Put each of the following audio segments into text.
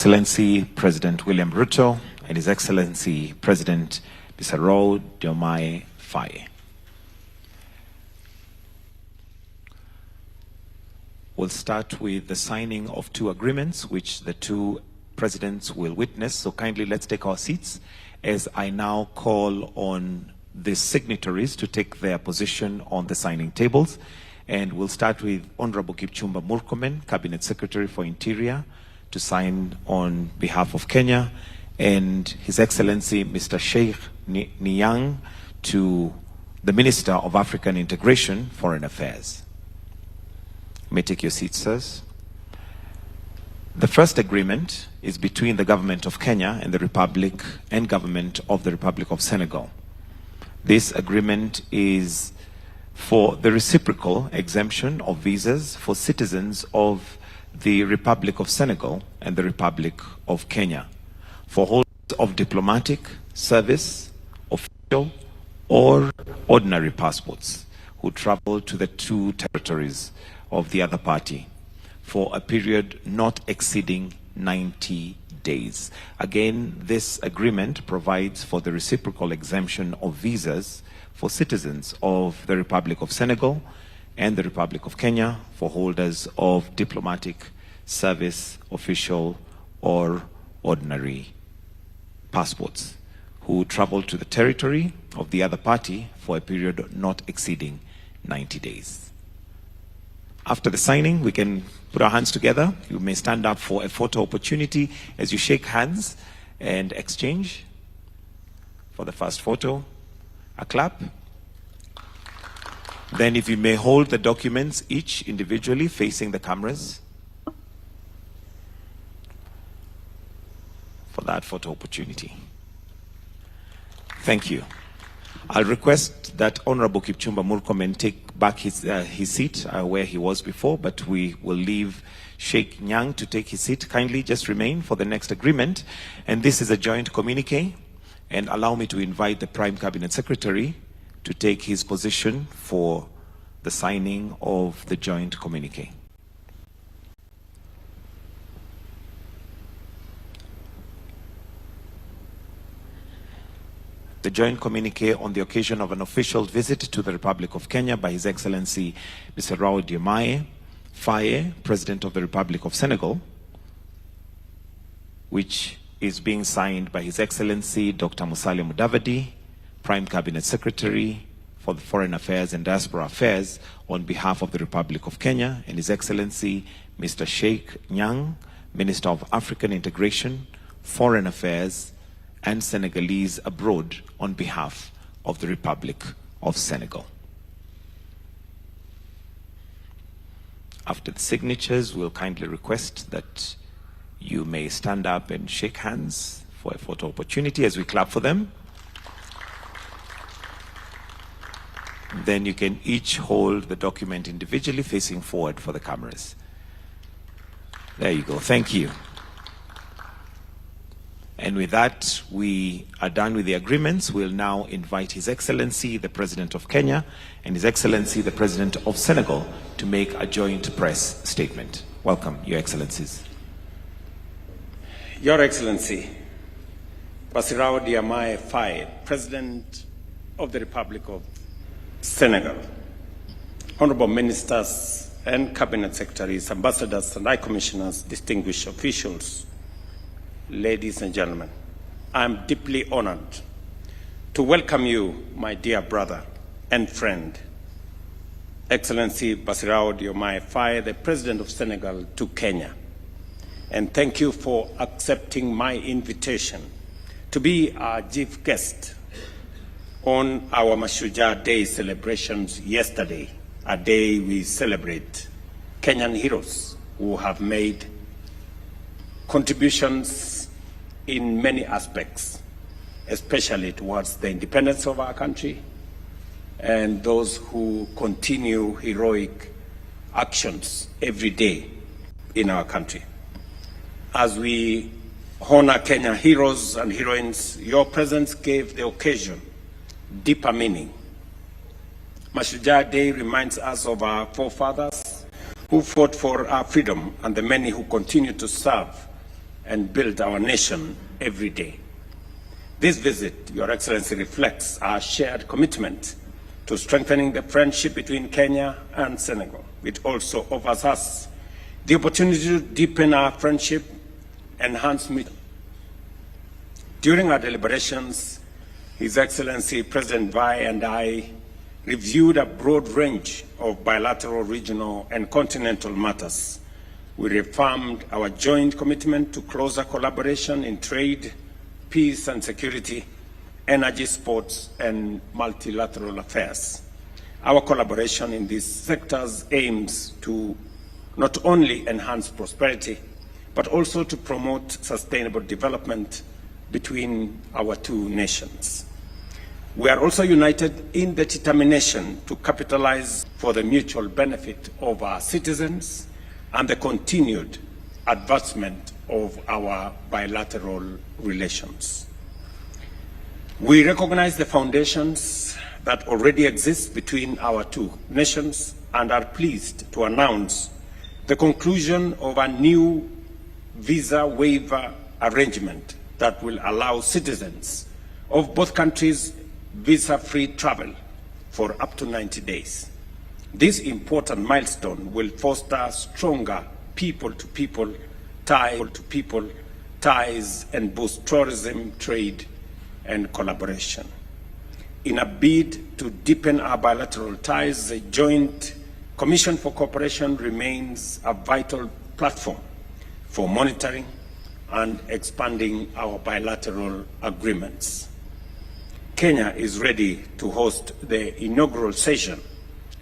Excellency President William Ruto and His Excellency President Bassirou Diomaye Faye. We'll start with the signing of two agreements which the two presidents will witness. So kindly let's take our seats as I now call on the signatories to take their position on the signing tables. And we'll start with Honorable Kipchumba Murkomen, Cabinet Secretary for Interior, to sign on behalf of Kenya, and His Excellency Mr. Sheikh Nyang, to the Minister of African Integration, Foreign Affairs. You may take your seats, sirs. The first agreement is between the Government of Kenya and the Republic and Government of the Republic of Senegal. This agreement is for the reciprocal exemption of visas for citizens of the Republic of Senegal and the Republic of Kenya for holders of diplomatic, service, official, or ordinary passports who travel to the two territories of the other party for a period not exceeding 90 days. Again, this agreement provides for the reciprocal exemption of visas for citizens of the Republic of Senegal and the Republic of Kenya for holders of diplomatic, service, official, or ordinary passports who travel to the territory of the other party for a period not exceeding 90 days. After the signing, we can put our hands together. You may stand up for a photo opportunity as you shake hands and exchange. For the first photo, a clap. Then if you may hold the documents each individually facing the cameras for that photo opportunity. Thank you. I'll request that Honorable Kipchumba Murkomen take back his seat where he was before, but we will leave Sheikh Nyang to take his seat. Kindly just remain for the next agreement. And this is a joint communique. And allow me to invite the Prime Cabinet Secretary to take his position for the signing of the joint communique. The joint communique on the occasion of an official visit to the Republic of Kenya by His Excellency Bassirou Diomaye Faye, President of the Republic of Senegal, which is being signed by His Excellency Dr. Musalia Mudavadi, Prime Cabinet Secretary for the Foreign Affairs and Diaspora Affairs on behalf of the Republic of Kenya, and His Excellency Mr. Sheikh Nyang, Minister of African Integration, Foreign Affairs, and Senegalese abroad on behalf of the Republic of Senegal. After the signatures, we'll kindly request that you may stand up and shake hands for a photo opportunity as we clap for them. Then you can each hold the document individually facing forward for the cameras. There you go. Thank you. And with that, we are done with the agreements. We'll now invite His Excellency, the President of Kenya, and His Excellency, the President of Senegal, to make a joint press statement. Welcome, Your Excellencies. Your Excellency, Bassirou Diomaye Faye, President of the Republic of Senegal, Honorable Ministers and Cabinet Secretaries, Ambassadors and High Commissioners, distinguished officials, ladies and gentlemen, I am deeply honored to welcome you, my dear brother and friend, Excellency Bassirou Diomaye Faye, the President of Senegal, to Kenya. And thank you for accepting my invitation to be our chief guest on our Mashujaa Day celebrations yesterday, a day we celebrate Kenyan heroes who have made contributions in many aspects, especially towards the independence of our country, and those who continue heroic actions every day in our country. As we honor Kenyan heroes and heroines, your presence gave the occasion deeper meaning. Mashujaa Day reminds us of our forefathers who fought for our freedom and the many who continue to serve and build our nation every day. This visit, Your Excellency, reflects our shared commitment to strengthening the friendship between Kenya and Senegal. It also offers us the opportunity to deepen our friendship, enhance mutual. During our deliberations, His Excellency President Faye and I reviewed a broad range of bilateral, regional, and continental matters. We reaffirmed our joint commitment to closer collaboration in trade, peace and security, energy, sports, and multilateral affairs. Our collaboration in these sectors aims to not only enhance prosperity, but also to promote sustainable development between our two nations. We are also united in the determination to capitalize for the mutual benefit of our citizens and the continued advancement of our bilateral relations. We recognize the foundations that already exist between our two nations and are pleased to announce the conclusion of a new visa waiver arrangement that will allow citizens of both countries visa-free travel for up to 90 days. This important milestone will foster stronger people-to-people ties and boost tourism, trade, and collaboration. In a bid to deepen our bilateral ties, the Joint Commission for Cooperation remains a vital platform for monitoring and expanding our bilateral agreements. Kenya is ready to host the inaugural session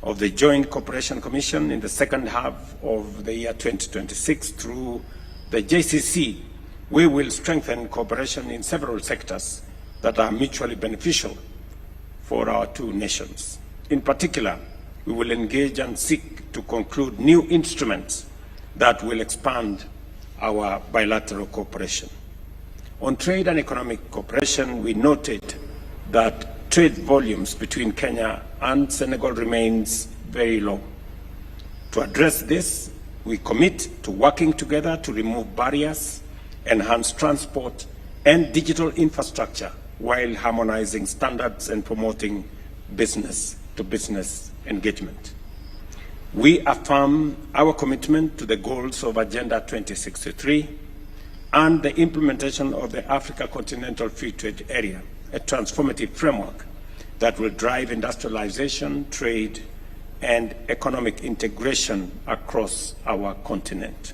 of the Joint Cooperation Commission in the second half of the year 2026 through the JCC. We will strengthen cooperation in several sectors that are mutually beneficial for our two nations. In particular, we will engage and seek to conclude new instruments that will expand our bilateral cooperation. On trade and economic cooperation, we noted that trade volumes between Kenya and Senegal remains very low. To address this, we commit to working together to remove barriers, enhance transport and digital infrastructure while harmonizing standards and promoting business-to-business engagement. We affirm our commitment to the goals of Agenda 2063 and the implementation of the Africa Continental Free Trade Area, a transformative framework that will drive industrialization, trade, and economic integration across our continent.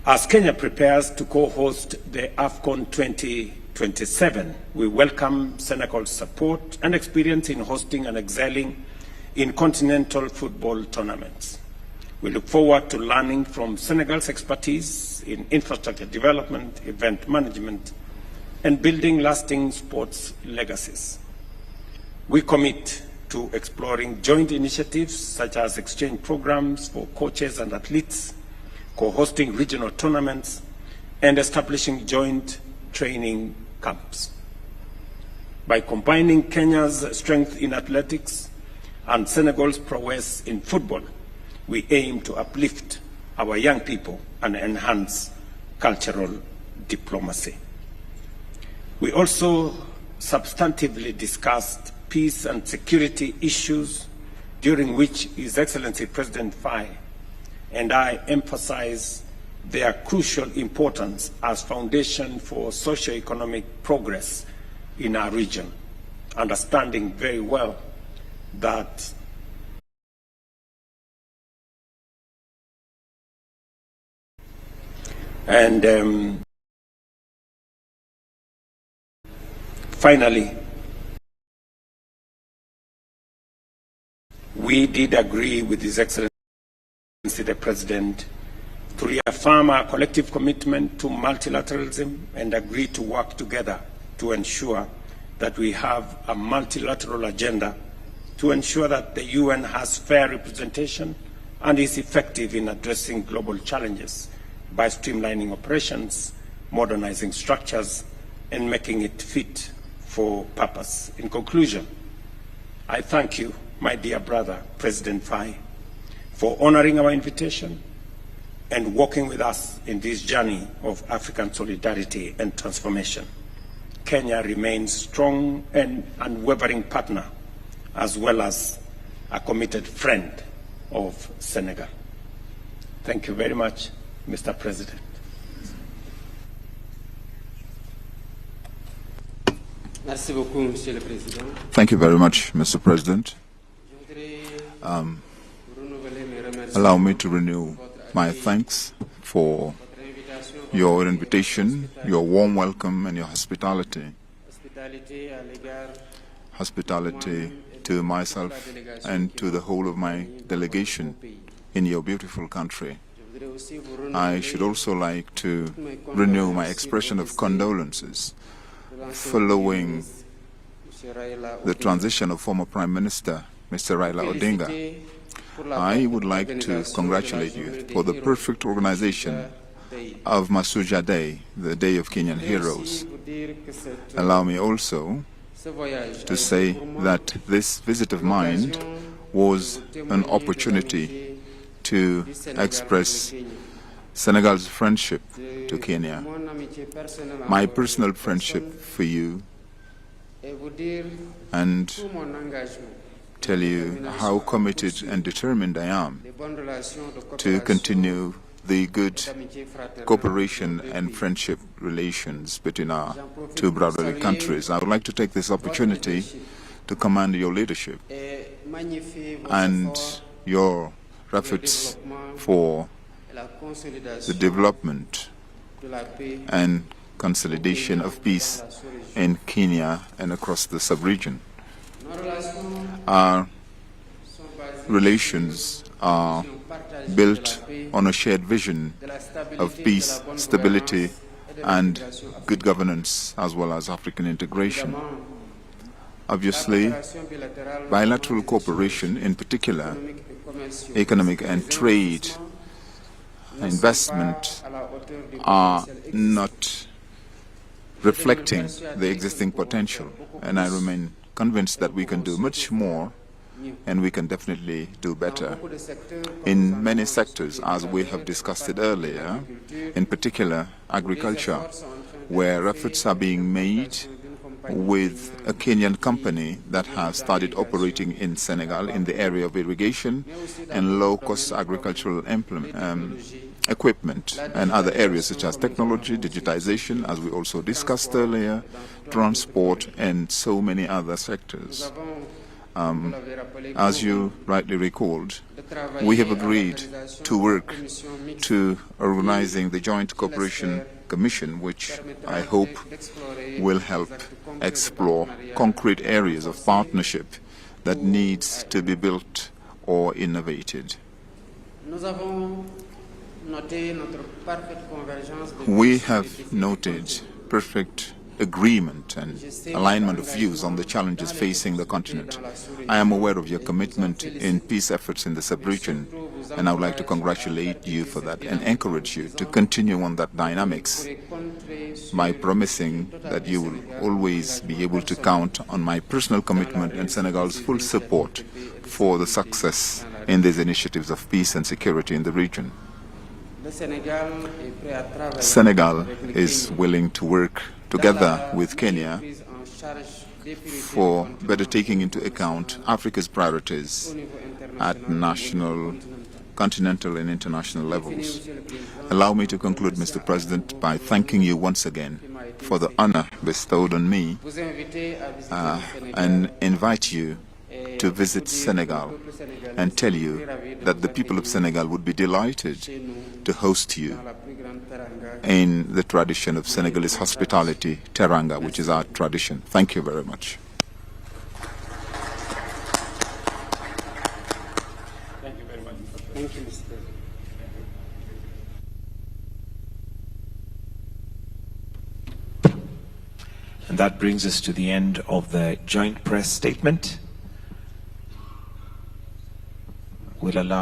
As Kenya prepares to co-host the AFCON 2027, we welcome Senegal's support and experience in hosting and excelling in continental football tournaments. We look forward to learning from Senegal's expertise in infrastructure development, event management, and building lasting sports legacies. We commit to exploring joint initiatives such as exchange programs for coaches and athletes, co-hosting regional tournaments, and establishing joint training camps. By combining Kenya's strength in athletics and Senegal's prowess in football, we aim to uplift our young people and enhance cultural diplomacy. We also substantively discussed peace and security issues, during which His Excellency President Faye and I emphasize their crucial importance as foundation for socio-economic progress in our region, understanding very well that finally, we did agree with His Excellency the President to reaffirm our collective commitment to multilateralism and agree to work together to ensure that we have a multilateral agenda to ensure that the UN has fair representation and is effective in addressing global challenges by streamlining operations, modernizing structures, and making it fit for purpose. In conclusion, I thank you, my dear brother, President Faye, for honoring our invitation and walking with us in this journey of African solidarity and transformation. Kenya remains strong and unwavering partner, as well as a committed friend of Senegal. Thank you very much, Mr. President. Merci beaucoup, Monsieur le Président. Thank you very much, Mr. President. Allow me to renew my thanks for your invitation, your warm welcome, and your hospitality. Hospitality to myself and to the whole of my delegation in your beautiful country. I should also like to renew my expression of condolences following the transition of former Prime Minister, Mr. Raila Odinga. I would like to congratulate you for the perfect organization of Masuja Day, the Day of Kenyan Heroes. Allow me also to say that this visit of mine was an opportunity to express Senegal's friendship to Kenya, my personal friendship for you, and tell you how committed and determined I am to continue the good cooperation and friendship relations between our two brotherly countries. I would like to take this opportunity to commend your leadership and your efforts for the development and consolidation of peace in Kenya and across the sub-region. Our relations are built on a shared vision of peace, stability, and good governance, as well as African integration. Obviously, bilateral cooperation, in particular, economic and trade, investment, are not reflecting the existing potential, and I remain convinced that we can do much more and we can definitely do better in many sectors, as we have discussed it earlier, in particular agriculture, where efforts are being made with a Kenyan company that has started operating in Senegal in the area of irrigation and low-cost agricultural equipment, and other areas such as technology, digitization, as we also discussed earlier, transport, and so many other sectors. As you rightly recalled, we have agreed to work to organizing the Joint Cooperation Commission, which I hope will help explore concrete areas of partnership that needs to be built or innovated. We have noted perfect agreement and alignment of views on the challenges facing the continent. I am aware of your commitment in peace efforts in the sub-region, and I would like to congratulate you for that and encourage you to continue on that dynamics by promising that you will always be able to count on my personal commitment and Senegal's full support for the success in these initiatives of peace and security in the region. Senegal is willing to work together with Kenya for better taking into account Africa's priorities at national, continental, and international levels. Allow me to conclude, Mr. President, by thanking you once again for the honor bestowed on me and invite you to visit Senegal and tell you that the people of Senegal would be delighted to host you in the tradition of Senegalese hospitality, teranga, which is our tradition. Thank you very much. Thank you very much. Thank you, Mr. President. And that brings us to the end of the joint press statement. We'll allow